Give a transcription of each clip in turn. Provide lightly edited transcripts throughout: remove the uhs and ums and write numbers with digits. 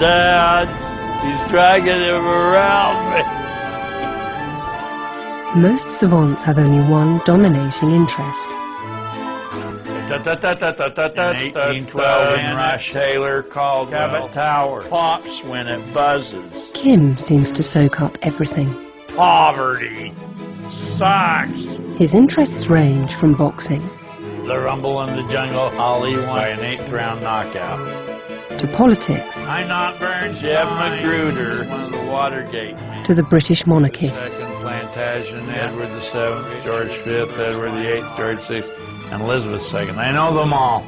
Dad, he's dragging him around me. Most savants have only one dominating interest. In 1812, Anna Taylor called Cabot Tower pops when it buzzes. Kim seems to soak up everything. Poverty sucks. His interests range from boxing The Rumble in the Jungle, Ali won by an 8th round knockout. to politics I not Burns, Jeb Magruder, one of the Watergate men. to the British monarchy. Second Plantagenet, Edward VII, George V, Edward VIII, George VI, and Elizabeth II. I know them all.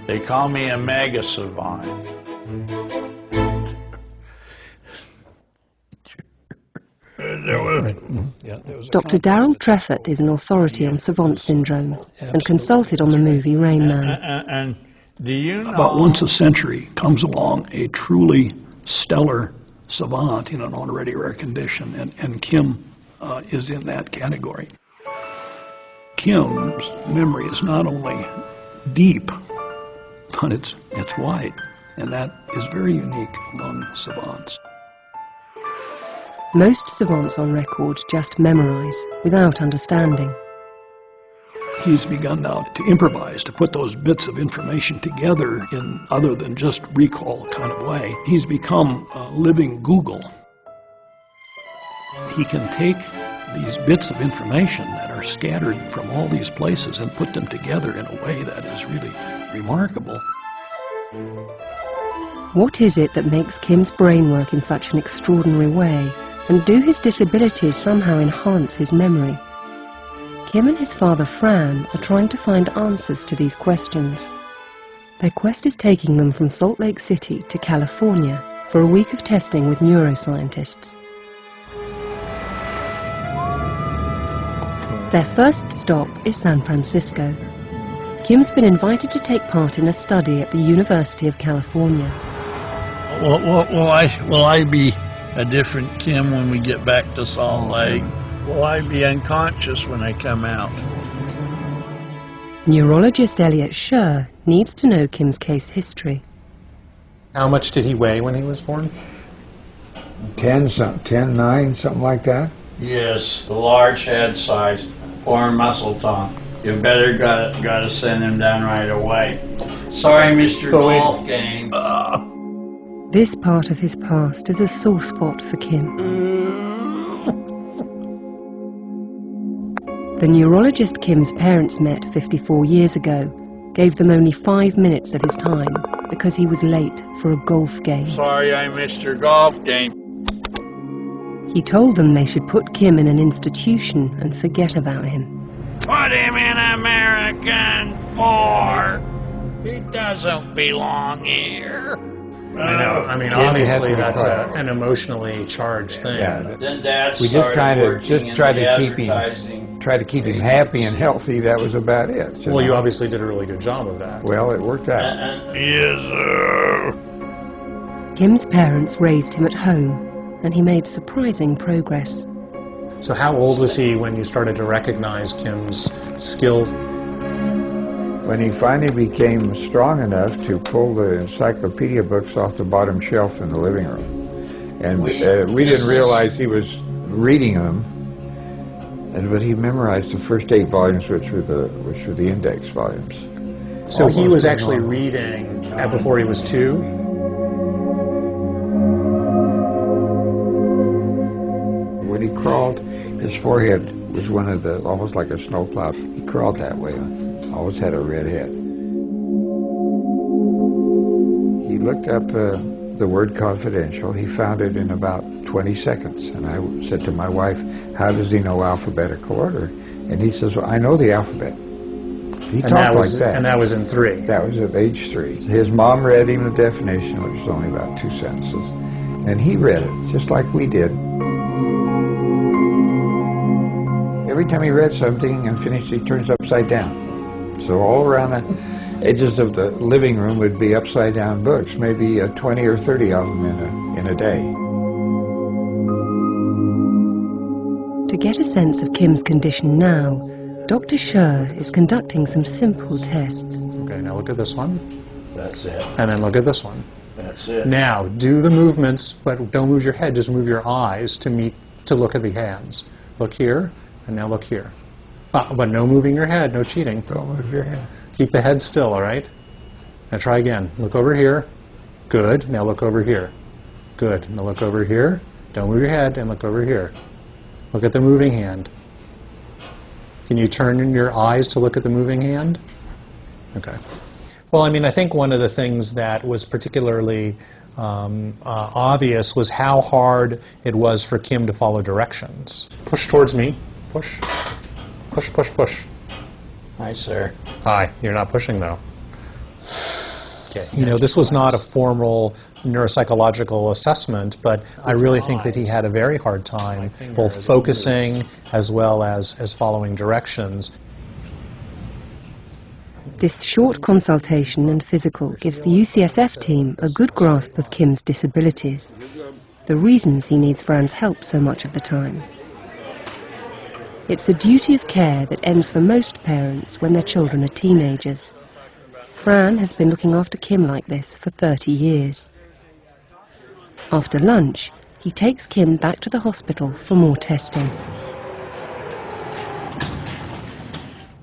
They call me a mega savant. Dr. Darrell Treffert is an authority on savant syndrome and consulted on the movie Rain Man. And do you know... About once a century comes along a truly stellar savant in an already rare condition, and Kim is in that category. Kim's memory is not only deep, but it's wide, and that is very unique among savants. Most savants on record just memorize without understanding. He's begun now to improvise, to put those bits of information together in other than just recall kind of way. He's become a living Google. He can take these bits of information that are scattered from all these places and put them together in a way that is really remarkable. What is it that makes Kim's brain work in such an extraordinary way? And do his disabilities somehow enhance his memory? Kim and his father Fran are trying to find answers to these questions. Their quest is taking them from Salt Lake City to California for a week of testing with neuroscientists. Their first stop is San Francisco. Kim's been invited to take part in a study at the University of California. Will I be a different Kim when we get back to Salt Lake? Will I be unconscious when I come out? Neurologist Elliot Scher needs to know Kim's case history. How much did he weigh when he was born? 10, 9, something like that. Yes, the large head size, poor muscle tone. You better gotta send him down right away. Sorry, Mr. Golf Game. This part of his past is a sore spot for Kim. The neurologist Kim's parents met 54 years ago gave them only 5 minutes of his time because he was late for a golf game. Sorry I missed your golf game. He told them they should put Kim in an institution and forget about him. Put him in American 4. He doesn't belong here. I know. I mean, obviously that's an emotionally charged thing. Yeah. Then Dad We just started kind of working in tried the to keep him, advertising. happy and healthy. That was about it. Well, you obviously did a really good job of that. Well, it worked out. Yes, sir. Kim's parents raised him at home, and he made surprising progress. So how old was he when you started to recognize Kim's skills? When he finally became strong enough to pull the encyclopedia books off the bottom shelf in the living room. And we didn't realize he was reading them, but he memorized the first 8 volumes, which were the index volumes. So he was actually reading before he was 2? When he crawled, his forehead was one of the, almost like a snowplow. He crawled that way. Always had a red head. He looked up the word confidential. He found it in about 20 seconds. And I said to my wife, how does he know alphabetical order? And he says, well, I know the alphabet. He talked like that. And that was in 3? That was at age 3. His mom read him the definition, which was only about 2 sentences. And he read it, just like we did. Every time he read something and finished, he turns upside down. So all around the edges of the living room would be upside down books, maybe 20 or 30 of them in a day. To get a sense of Kim's condition now, Dr. Scher is conducting some simple tests. Okay, now look at this one. That's it. And then look at this one. That's it. Now, do the movements, but don't move your head. Just move your eyes to look at the hands. Look here, and now look here. But no moving your head, no cheating. Don't move your head. Keep the head still, all right? Now try again. Look over here. Good. Now look over here. Good. Now look over here. Don't move your head, and look over here. Look at the moving hand. Can you turn your eyes to look at the moving hand? Okay. Well, I mean, I think one of the things that was particularly obvious was how hard it was for Kim to follow directions. Push towards me. Push. Push, push, push. Hi, sir. Hi. You're not pushing, though. Okay. You know, this was not a formal neuropsychological assessment, but I really think that he had a very hard time both focusing as well as following directions. This short consultation and physical gives the UCSF team a good grasp of Kim's disabilities, the reasons he needs Fran's help so much of the time. It's a duty of care that ends for most parents when their children are teenagers. Fran has been looking after Kim like this for 30 years. After lunch, he takes Kim back to the hospital for more testing.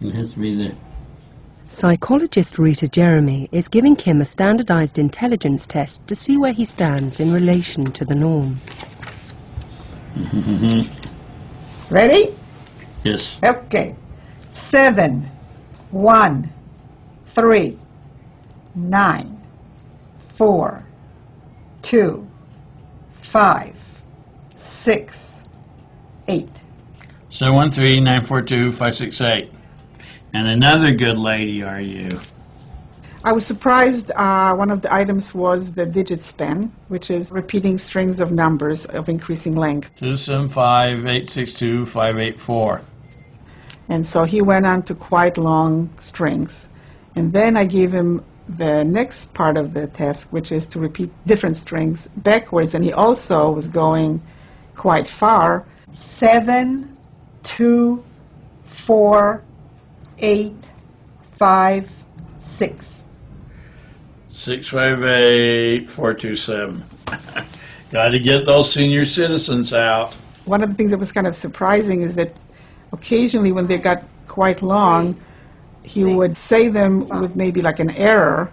It has to be there. Psychologist Rita Jeremy is giving Kim a standardized intelligence test to see where he stands in relation to the norm. Ready? Yes. Okay. 7, 1, 3, 9, 4, 2, 5, 6, 8. 713-942-568. And another good lady are you. I was surprised one of the items was the digit span, which is repeating strings of numbers of increasing length. 275-862-584. And so he went on to quite long strings. And then I gave him the next part of the task, which is to repeat different strings backwards. And he also was going quite far. 7, 2, 4, 8, 5, 6. 658-427. Got to get those senior citizens out. One of the things that was kind of surprising is that occasionally when they got quite long, he would say them with maybe like an error.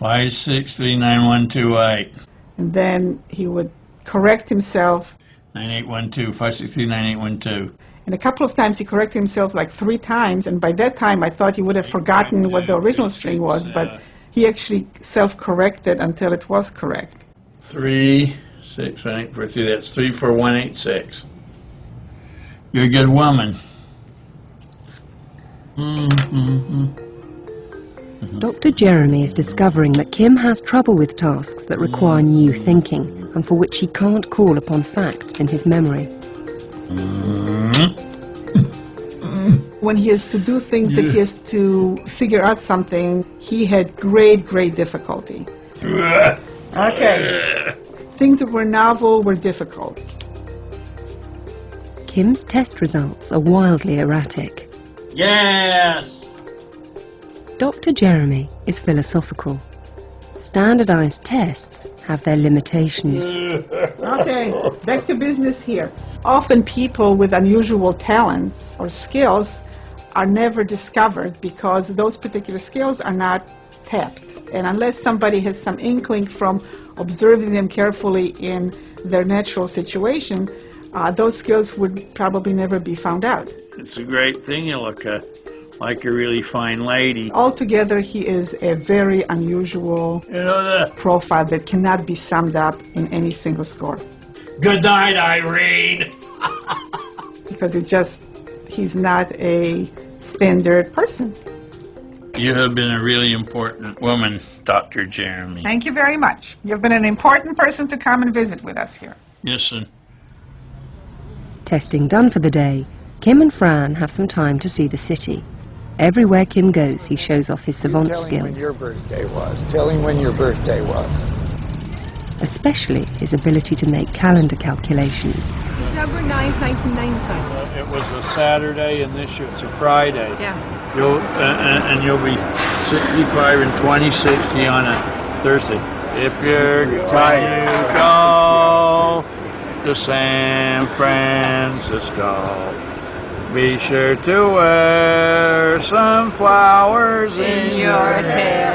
563-9128. And then he would correct himself. 9812. 563-9812. And a couple of times he corrected himself like 3 times, and by that time I thought he would have forgotten what the original string was, but he actually self-corrected until it was correct. 361-843. That's 34186. You're a good woman. Dr. Jeremy is discovering that Kim has trouble with tasks that require new thinking and for which he can't call upon facts in his memory. When he has to do things that he has to figure out something, he had great difficulty. Okay. Things that were novel were difficult. Kim's test results are wildly erratic. Yes! Dr. Jeremy is philosophical. Standardized tests have their limitations. Okay, back to business here. Often people with unusual talents or skills are never discovered because those particular skills are not tapped. And unless somebody has some inkling from observing them carefully in their natural situation, those skills would probably never be found out. It's a great thing. You look like a really fine lady. Altogether, he is a very unusual profile that cannot be summed up in any single score. Good night, Irene. Because he's not a standard person. You have been a really important woman, Dr. Jeremy. Thank you very much. You've been an important person to come and visit with us here. Yes, sir. Testing done for the day, Kim and Fran have some time to see the city. Everywhere Kim goes, he shows off his savant Tell him when skills. your birthday was. Tell him when your birthday was. Especially his ability to make calendar calculations. October 9th, 1995. It was a Saturday, and this year it's a Friday. Yeah. You'll be 65 and 2060 on a Thursday. If you're when you go to San Francisco, be sure to wear some flowers in your hair.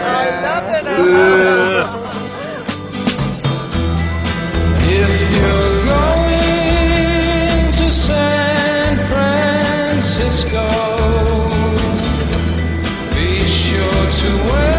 If you're going to San Francisco, be sure to wear